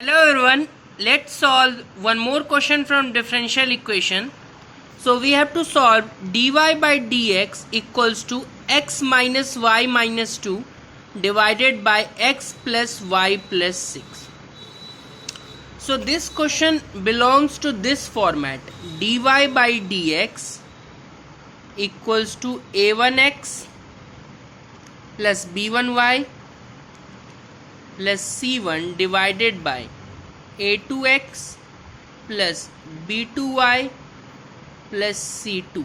Hello everyone, let's solve one more question from differential equation. So we have to solve dy by dx equals to x minus y minus 2 divided by x plus y plus 6. So this question belongs to this format: dy by dx equals to a1x plus b1y plus c1 divided by a2x plus b2y plus c2.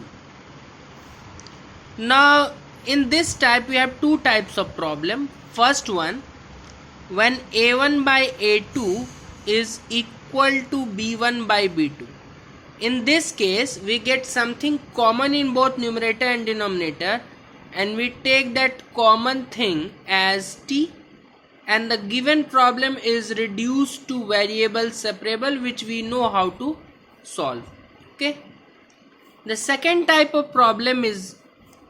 Now in this type we have two types of problem. First one, when a1 by a2 is equal to b1 by b2. In this case we get something common in both numerator and denominator, and we take that common thing as t, and the given problem is reduced to variable separable, which we know how to solve. Okay, the second type of problem is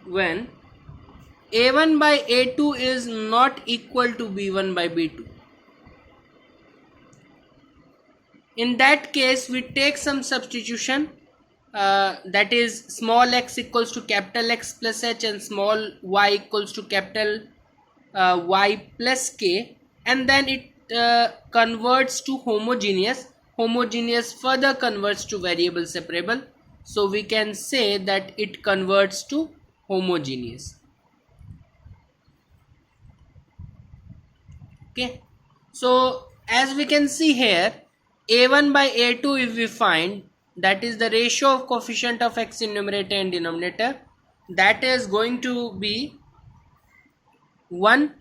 when a1 by a2 is not equal to b1 by b2. In that case we take some substitution, that is small x equals to capital X plus h and small y equals to capital y plus k, and then it converts to homogeneous. Homogeneous further converts to variable separable, so we can say that it converts to homogeneous. Okay, so as we can see here, a1 by a2, if we find, that is the ratio of coefficient of x in numerator and denominator, that is going to be 1.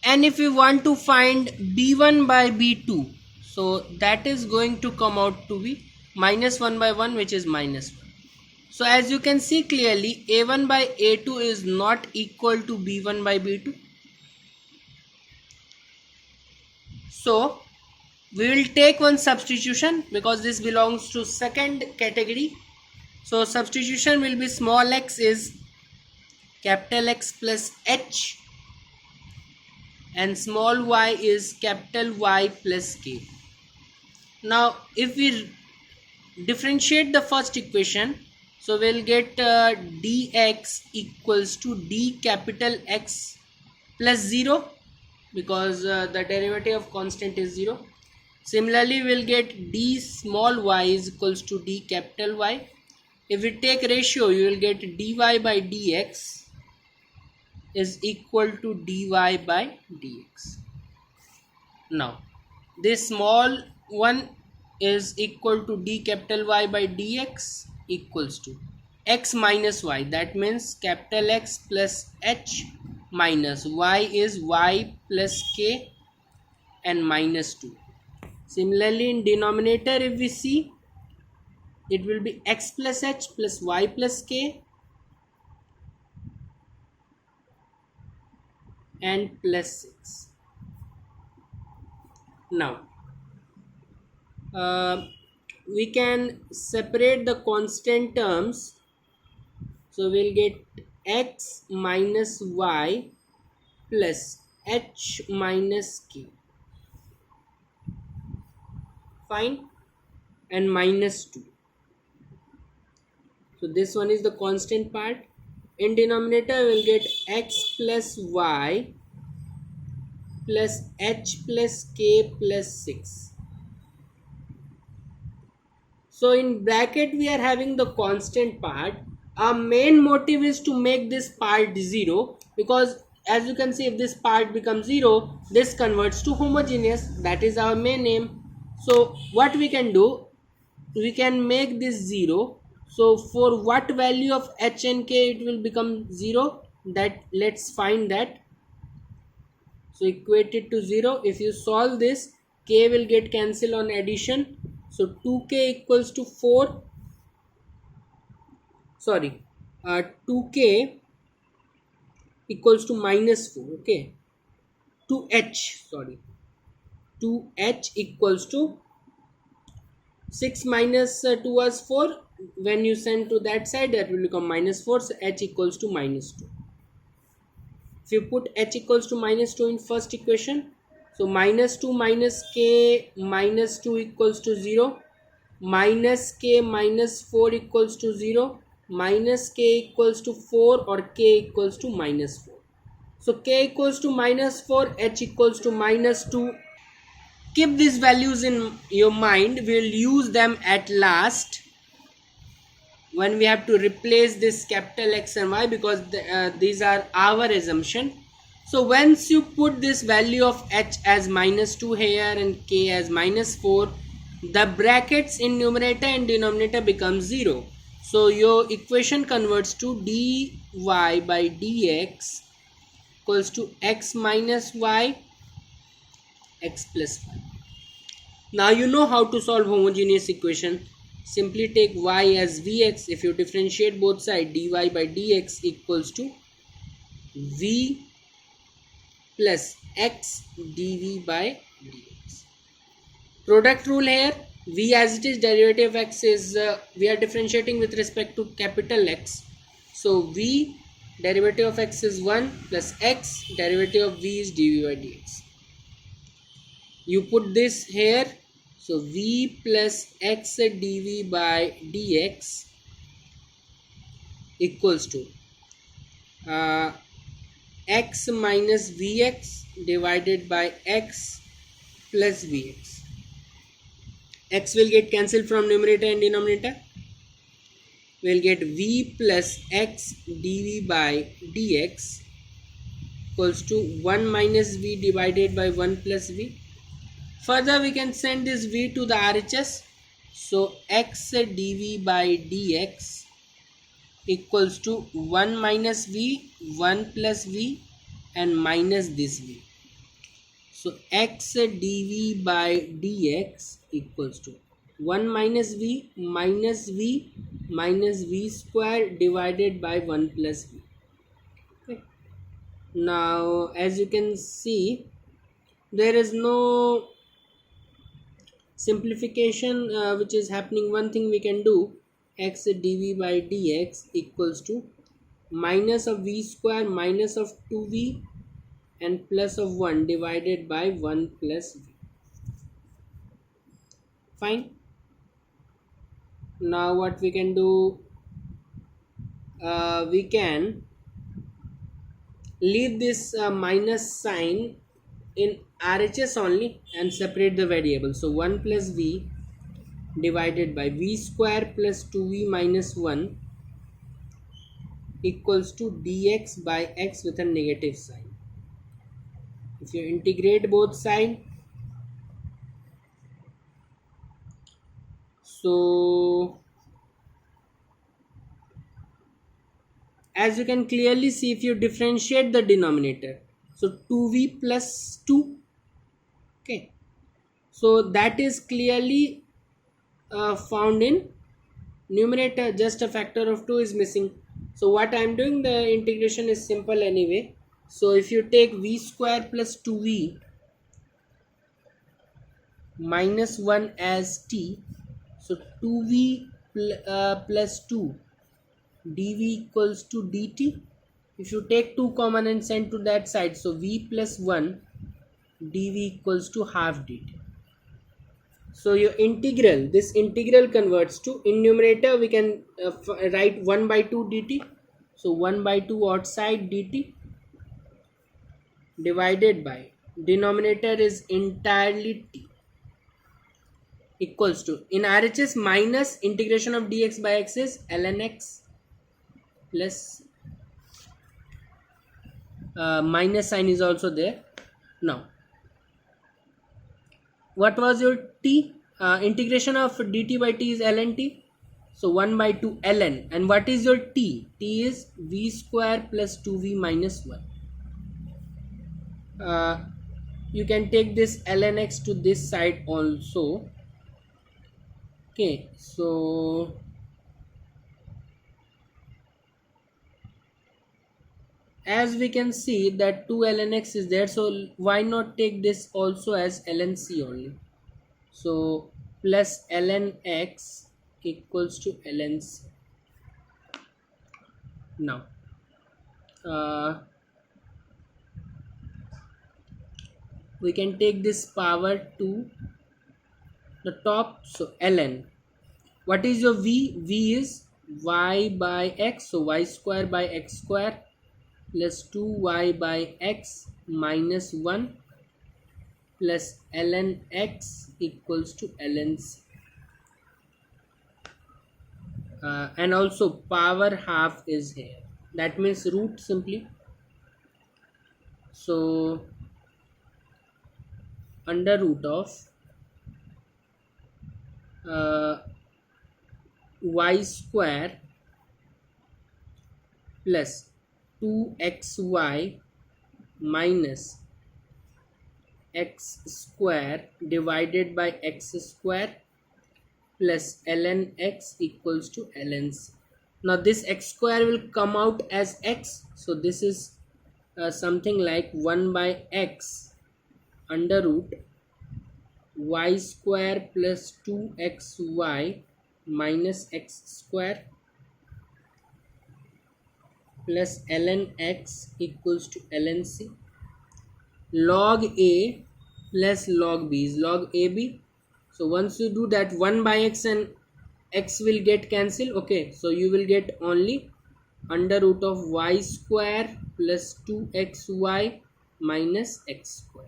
And if we want to find b1 by b2, so that is going to come out to be minus 1 by 1, which is minus 1. So as you can see clearly, a1 by a2 is not equal to b1 by b2. So we will take one substitution because this belongs to second category. So substitution will be small x is capital X plus h and small y is capital Y plus k. Now if we differentiate the first equation, so we'll get dx equals to d capital X plus 0, because the derivative of constant is 0. Similarly we'll get d small y is equals to d capital Y. If we take ratio, you will get dy by dx is equal to dy by dx. Now this small one is equal to d capital Y by dx equals to x minus y, that means capital X plus h minus y is y plus k and minus 2. Similarly in denominator, if we see, it will be x plus h plus y plus k and plus 6. Now we can separate the constant terms, so we'll get x minus y plus h minus k, fine, and minus 2. So this one is the constant part. In denominator we'll get x plus y plus h plus k plus 6. So in bracket we are having the constant part. Our main motive is to make this part 0, because as you can see, if this part becomes 0, this converts to homogeneous. That is our main aim. So what we can do, we can make this 0. So for what value of h and k it will become 0, that let's find that. So equate it to 0. If you solve this, k will get cancelled on addition. So 2k equals to 4. Sorry, 2k equals to minus 4. Okay, 2h, sorry, 2h equals to 6 minus 2 was 4. When you send to that side, that will become minus 4. So h equals to minus 2. If you put h equals to minus 2 in first equation, So minus 2 minus k minus 2 equals to 0, minus k minus 4 equals to 0, minus k equals to 4, or k equals to minus 4. So k equals to minus 4, h equals to minus 2. Keep these values in your mind. We'll use them at last when we have to replace this capital X and Y, because these are our assumption. So once you put this value of h as minus 2 here and k as minus 4, the brackets in numerator and denominator become 0. So your equation converts to dy by dx equals to x minus y, x plus y. Now you know how to solve homogeneous equation. Simply take y as vx. If you differentiate both sides, dy by dx equals to v plus x dv by dx. Product rule here, v as it is, derivative of x is, we are differentiating with respect to capital X. So v derivative of x is 1 plus x derivative of v is dv by dx. You put this here, so v plus x dv by dx equals to x minus vx divided by x plus vx. X will get cancelled from numerator and denominator. We'll get v plus x dv by dx equals to 1 minus v divided by 1 plus v. Further, we can send this v to the RHS. So x dv by dx equals to 1 minus v, 1 plus v, and minus this v. So x dv by dx equals to 1 minus v minus v square divided by 1 plus v. Okay. Now as you can see, there is no simplification which is happening. One thing we can do, x dv by dx equals to minus of v square minus of 2v and plus of 1 divided by 1 plus v. Fine. Now what we can do, we can leave this minus sign in RHS only and separate the variable. So 1 plus v divided by v square plus 2v minus 1 equals to dx by x with a negative sign. If you integrate both sides, so as you can clearly see, if you differentiate the denominator, so 2v plus 2, okay, so that is clearly found in numerator. Just a factor of 2 is missing. So what I am doing, the integration is simple anyway. So if you take v square plus 2v minus 1 as t, so 2v plus 2 dv equals to dt. If you take 2 common and send to that side, so v plus 1 dv equals to half dt. So your integral, this integral converts to, in numerator we can write 1 by 2 dt. So 1 by 2 outside dt divided by denominator is entirely t equals to, in RHS, minus integration of dx by x is ln x plus minus sign is also there. Now what was your t? Integration of dt by t is ln t. So 1 by 2 ln, and what is your t? T is v square plus 2v minus 1. You can take this ln x to this side also. Okay, so as we can see that 2 ln x is there, so why not take this also as ln c only. So plus ln x equals to ln c. Now we can take this power to the top. So ln, what is your v is y by x, so y square by x square plus 2y by x minus 1 plus ln x equals to ln c. And also power half is here, that means root simply. So under root of y square plus 2xy minus x square divided by x square plus ln x equals to ln c. Now this x square will come out as x, so this is something like 1 by x under root y square plus 2xy minus x square plus ln x equals to ln c. Log a plus log b is log ab. So once you do that, 1 by x and x will get cancelled. Okay, so you will get only under root of y square plus 2xy minus x square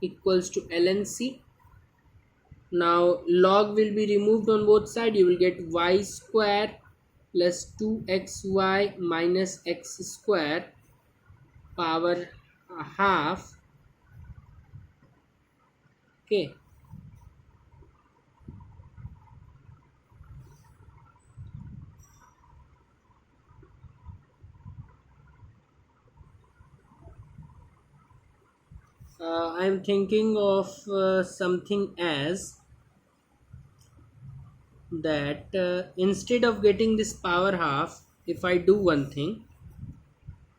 equals to ln c. Now log will be removed on both sides. You will get y square plus 2xy minus x square power half. Okay, I am thinking of something as that instead of getting this power half, if I do one thing,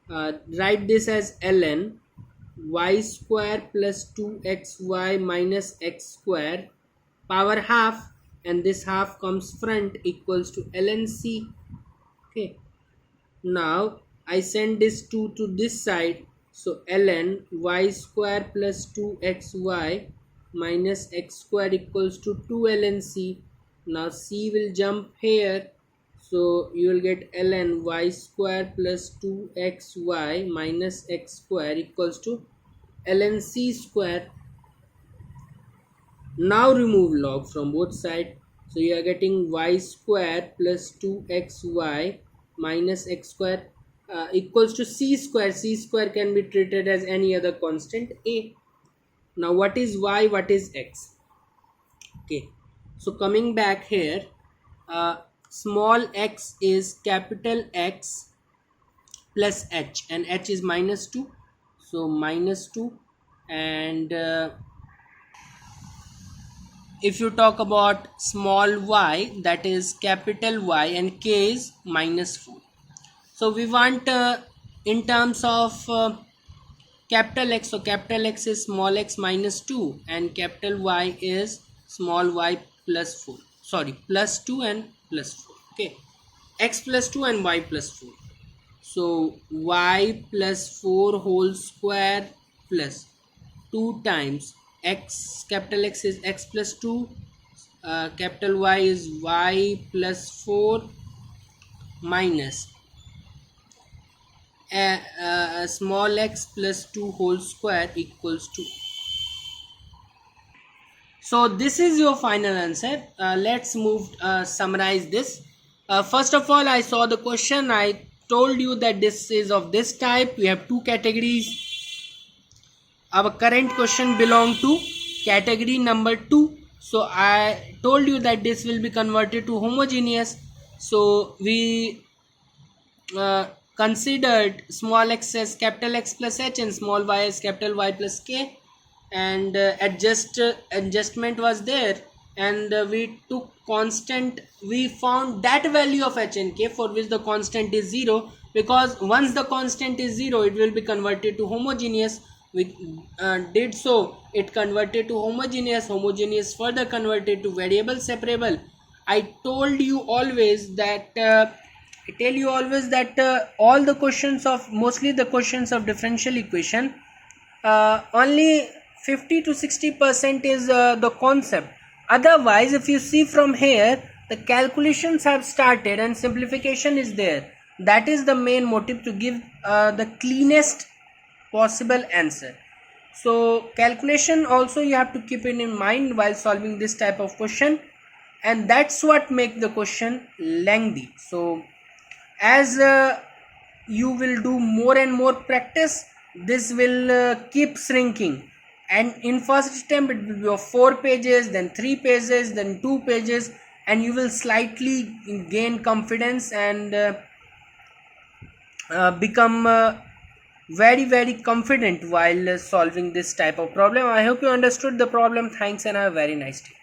write this as ln y square plus 2xy minus x square power half, and this half comes front equals to ln c. Okay, now I send this 2 to this side, so ln y square plus 2xy minus x square equals to 2 ln c. Now c will jump here, so you will get ln y square plus 2xy minus x square equals to ln c square. Now remove log from both sides, so you are getting y square plus 2xy minus x square equals to c square. C square can be treated as any other constant a. Now what is y, what is x? Okay, so coming back here, small x is capital X plus h, and h is minus 2, so minus 2. And if you talk about small y, that is capital Y, and k is minus 4. So we want in terms of capital X, so capital X is small x minus 2 and capital Y is small y plus 4, sorry, plus 2 and plus 4. Okay, x plus 2 and y plus 4. So y plus 4 whole square plus 2 times x, capital X is x plus 2, capital Y is y plus 4 minus small x plus 2 whole square equals to. So this is your final answer. Let's move summarize this. First of all, I saw the question. I told you that this is of this type. We have two categories. Our current question belong to category number 2. So I told you that this will be converted to homogeneous. So we considered small x as capital X plus h and small y as capital Y plus k, and adjustment was there, and we took constant. We found that value of h and k for which the constant is 0, because once the constant is 0 it will be converted to homogeneous. We did so, it converted to homogeneous further converted to variable separable. I told you always that all the questions of, mostly the questions of differential equation, only 50 to 60% is the concept. Otherwise, if you see from here, the calculations have started and simplification is there. That is the main motive, to give the cleanest possible answer. So calculation also you have to keep it in mind while solving this type of question, and that's what make the question lengthy. So as you will do more and more practice, this will keep shrinking, and in first attempt it will be of 4 pages, then 3 pages, then 2 pages, and you will slightly gain confidence and become very confident while solving this type of problem. I hope you understood the problem. Thanks and have a very nice day.